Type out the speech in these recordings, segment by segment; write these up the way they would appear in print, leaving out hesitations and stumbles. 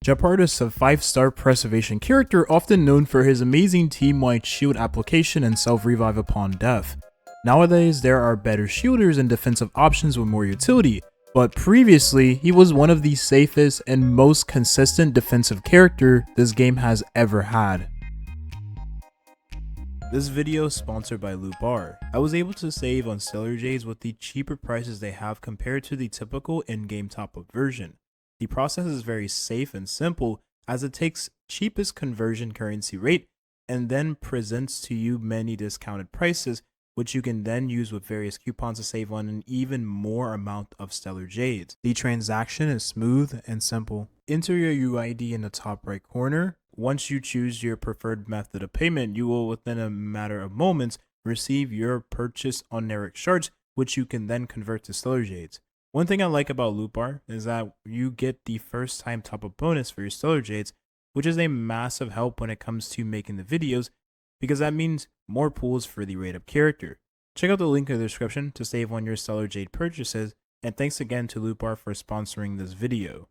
Jeopard is a 5-star preservation character often known for his amazing team-wide shield application and self-revive upon death. Nowadays, there are better shielders and defensive options with more utility, but previously, he was one of the safest and most consistent defensive character this game has ever had. This video is sponsored by Loot Bar. I was able to save on Stellar Jades with the cheaper prices they have compared to the typical in-game top-up version. The process is very safe and simple as it takes cheapest conversion currency rate and then presents to you many discounted prices, which you can then use with various coupons to save on an even more amount of Stellar Jades. The transaction is smooth and simple. Enter your UID in the top right corner. Once you choose your preferred method of payment, you will within a matter of moments receive your purchased Oneric shards, which you can then convert to Stellar Jades. One thing I like about Loot Bar is that you get the first time top up bonus for your Stellar Jades, which is a massive help when it comes to making the videos, because that means more pools for the rate up character. Check out the link in the description to save on your Stellar Jade purchases, and thanks again to Loot Bar for sponsoring this video.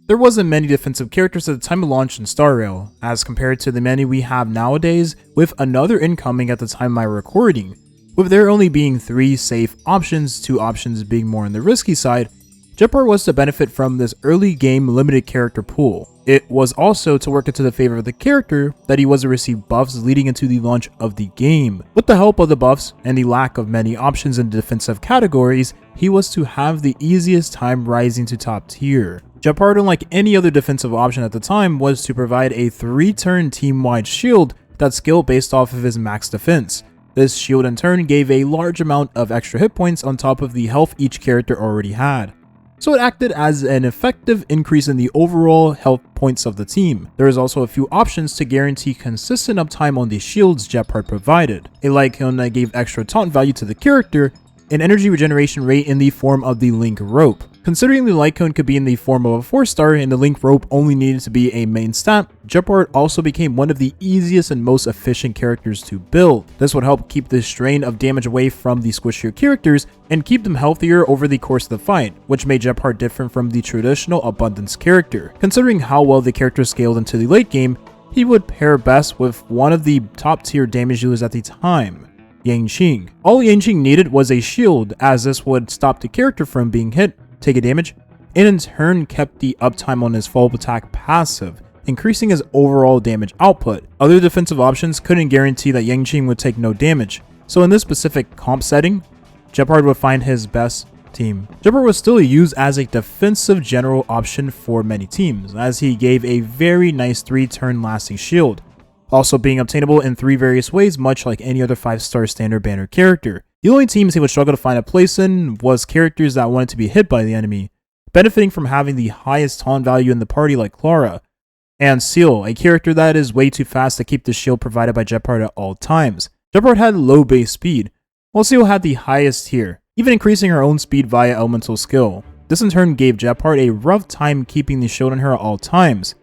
There wasn't many defensive characters at the time of launch in Star Rail, as compared to the many we have nowadays, with another incoming at the time of my recording. With there only being 3 safe options, 2 options being more on the risky side, Jeopard was to benefit from this early game limited character pool. It was also to work into the favor of the character that he was to receive buffs leading into the launch of the game. With the help of the buffs and the lack of many options in defensive categories, he was to have the easiest time rising to top tier. Jeopard, unlike any other defensive option at the time, was to provide a 3-turn team-wide shield that scaled based off of his max defense. This shield in turn gave a large amount of extra hit points on top of the health each character already had. So it acted as an effective increase in the overall health points of the team. There is also a few options to guarantee consistent uptime on the shields Jeopard provided. A Lycone that gave extra taunt value to the character, an energy regeneration rate in the form of the Link Rope. Considering the Lycone could be in the form of a 4-star and the Link Rope only needed to be a main stat, Jeopard also became one of the easiest and most efficient characters to build. This would help keep the strain of damage away from the squishier characters and keep them healthier over the course of the fight, which made Jeopard different from the traditional abundance character. Considering how well the character scaled into the late game, he would pair best with one of the top tier damage dealers at the time, Yanqing. All Yanqing needed was a shield, as this would stop the character from being hit, take a damage, and in turn kept the uptime on his follow-up attack passive, increasing his overall damage output. Other defensive options couldn't guarantee that Yanqing would take no damage, so in this specific comp setting, Jeopard would find his best team. Jeopard was still used as a defensive general option for many teams, as he gave a very nice 3-turn lasting shield, also being obtainable in 3 various ways, much like any other 5-star standard banner character. The only teams he would struggle to find a place in was characters that wanted to be hit by the enemy, benefiting from having the highest taunt value in the party like Clara, and Seal, a character that is way too fast to keep the shield provided by Jeopard at all times. Jeopard had low base speed, while Seal had the highest tier, even increasing her own speed via elemental skill. This in turn gave Jeopard a rough time keeping the shield on her at all times,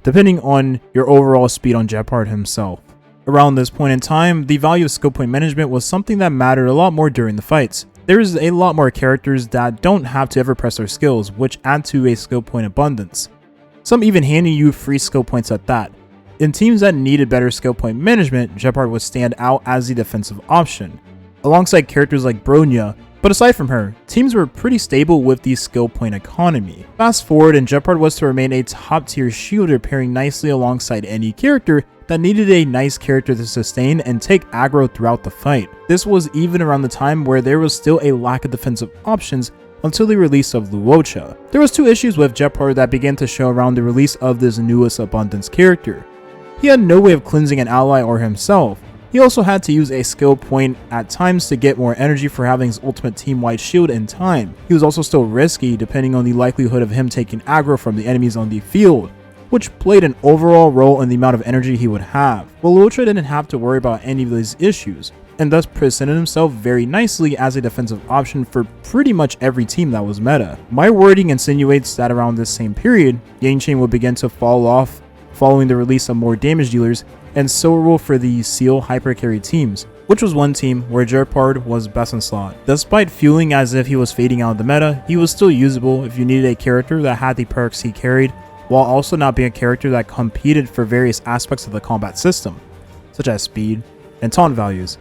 depending on your overall speed on Jeopard himself. Around this point in time, the value of skill point management was something that mattered a lot more during the fights. There's a lot more characters that don't have to ever press their skills, which add to a skill point abundance. Some even handing you free skill points at that. In teams that needed better skill point management, Jeopard would stand out as the defensive option, alongside characters like Bronya. But aside from her, teams were pretty stable with the skill point economy. Fast forward, and Jeopard was to remain a top tier shielder, pairing nicely alongside any character that needed a nice character to sustain and take aggro throughout the fight. This was even around the time where there was still a lack of defensive options until the release of Luocha. There was 2 issues with Jeopard that began to show around the release of this newest abundance character. He had no way of cleansing an ally or himself. He also had to use a skill point at times to get more energy for having his ultimate team-wide shield in time. He was also still risky depending on the likelihood of him taking aggro from the enemies on the field, which played an overall role in the amount of energy he would have. Well, Luocha didn't have to worry about any of these issues, and thus presented himself very nicely as a defensive option for pretty much every team that was meta. My wording insinuates that around this same period, Yanqing would begin to fall off following the release of more damage dealers, and solo for the Seal Hypercarry teams, which was one team where Jeopard was best in slot. Despite feeling as if he was fading out of the meta, he was still usable if you needed a character that had the perks he carried, while also not being a character that competed for various aspects of the combat system, such as speed and taunt values.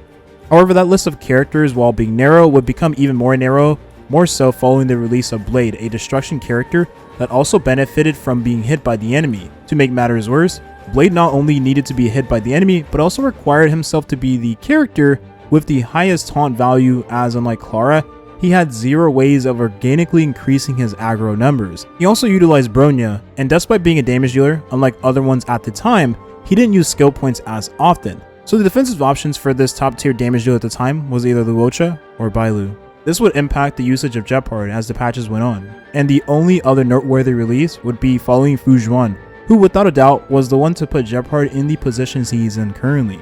However, that list of characters, while being narrow, would become even more narrow, more so following the release of Blade, a destruction character that also benefited from being hit by the enemy. To make matters worse, Blade not only needed to be hit by the enemy, but also required himself to be the character with the highest taunt value, as unlike Clara, he had 0 ways of organically increasing his aggro numbers. He also utilized Bronya, and despite being a damage dealer, unlike other ones at the time, he didn't use skill points as often. So the defensive options for this top tier damage dealer at the time was either Luocha or Bailu. This would impact the usage of Jeopard as the patches went on, and the only other noteworthy release would be following Fu Zhuan, who without a doubt was the one to put Jeopard in the positions he's in currently.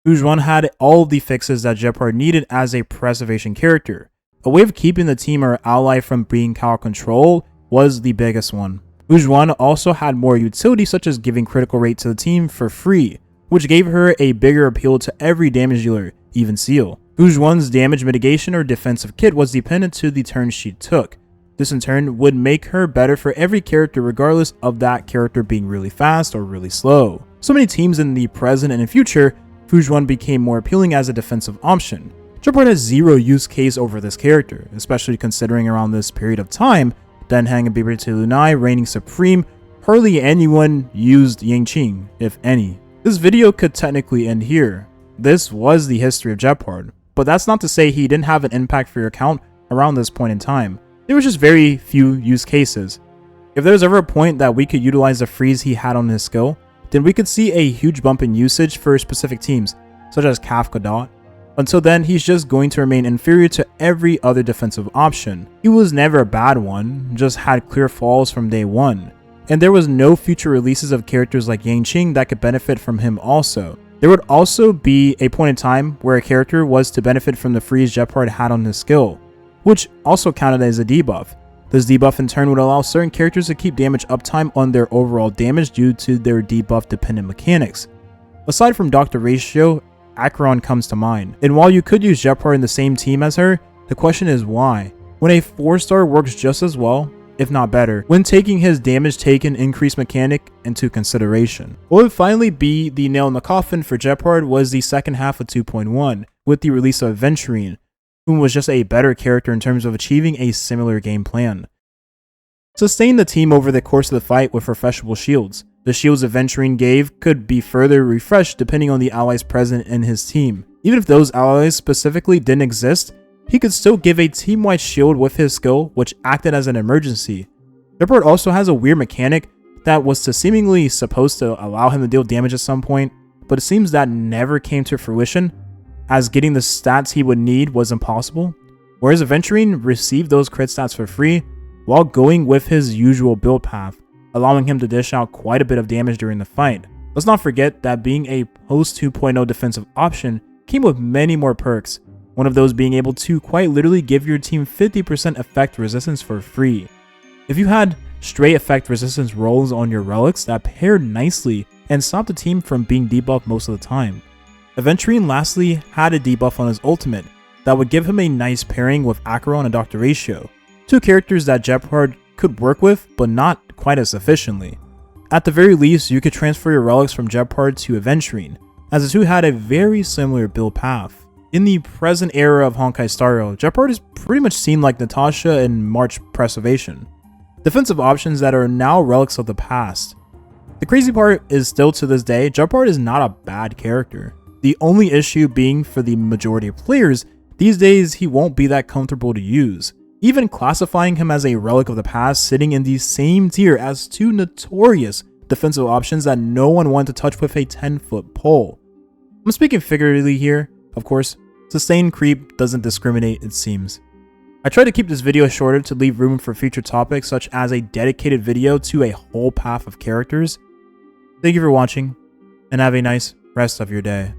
Fu Zhuan had all of the fixes that Jeopard needed as a preservation character. A way of keeping the team or ally from being out control was the biggest one. Fu Zhuan also had more utility, such as giving critical rate to the team for free, which gave her a bigger appeal to every damage dealer, even Seal. Fu Zhuan's damage mitigation or defensive kit was dependent to the turns she took. This in turn would make her better for every character regardless of that character being really fast or really slow. So many teams in the present and in future, Fu Zhuan became more appealing as a defensive option. Jeopard has 0 use case over this character, especially considering around this period of time, Denhang and Bieber to Lunai reigning supreme, hardly anyone used Yangqing, if any. This video could technically end here. This was the history of Jeopard, but that's not to say he didn't have an impact for your account around this point in time. There was just very few use cases. If there was ever a point that we could utilize the freeze he had on his skill, then we could see a huge bump in usage for specific teams, such as Kafka Dot. Until then, he's just going to remain inferior to every other defensive option. He was never a bad one, just had clear flaws from day one. And there was no future releases of characters like Yangqing that could benefit from him also. There would also be a point in time where a character was to benefit from the freeze Jeopard had on his skill, which also counted as a debuff. This debuff in turn would allow certain characters to keep damage uptime on their overall damage due to their debuff dependent mechanics. Aside from Dr. Ratio, Acheron comes to mind, and while you could use Jeopard in the same team as her, the question is why? When a 4-star works just as well, if not better, when taking his damage taken increase mechanic into consideration. What would finally be the nail in the coffin for Jeopard was the second half of 2.1, with the release of Aventurine, whom was just a better character in terms of achieving a similar game plan. Sustain the team over the course of the fight with refreshable shields. The shields Aventurine gave could be further refreshed depending on the allies present in his team. Even if those allies specifically didn't exist, he could still give a team-wide shield with his skill, which acted as an emergency. Jeopard also has a weird mechanic that was seemingly supposed to allow him to deal damage at some point, but it seems that never came to fruition, as getting the stats he would need was impossible, whereas Aventurine received those crit stats for free while going with his usual build path, allowing him to dish out quite a bit of damage during the fight. Let's not forget that being a post 2.0 defensive option came with many more perks, one of those being able to quite literally give your team 50% effect resistance for free. If you had straight effect resistance rolls on your relics that paired nicely and stopped the team from being debuffed most of the time. Aventurine lastly had a debuff on his ultimate that would give him a nice pairing with Acheron and Dr. Ratio, 2 characters that Jeopard could work with but not quite as efficiently. At the very least, you could transfer your relics from Jeopard to Aventurine, as the two had a very similar build path. In the present era of Honkai Star Rail, Jeopard is pretty much seen like Natasha in March Preservation, defensive options that are now relics of the past. The crazy part is still to this day, Jeopard is not a bad character. The only issue being for the majority of players, these days he won't be that comfortable to use, even classifying him as a relic of the past, sitting in the same tier as 2 notorious defensive options that no one wanted to touch with a 10-foot pole. I'm speaking figuratively here, of course. Sustained creep doesn't discriminate, it seems. I tried to keep this video shorter to leave room for future topics such as a dedicated video to a whole path of characters. Thank you for watching, and have a nice rest of your day.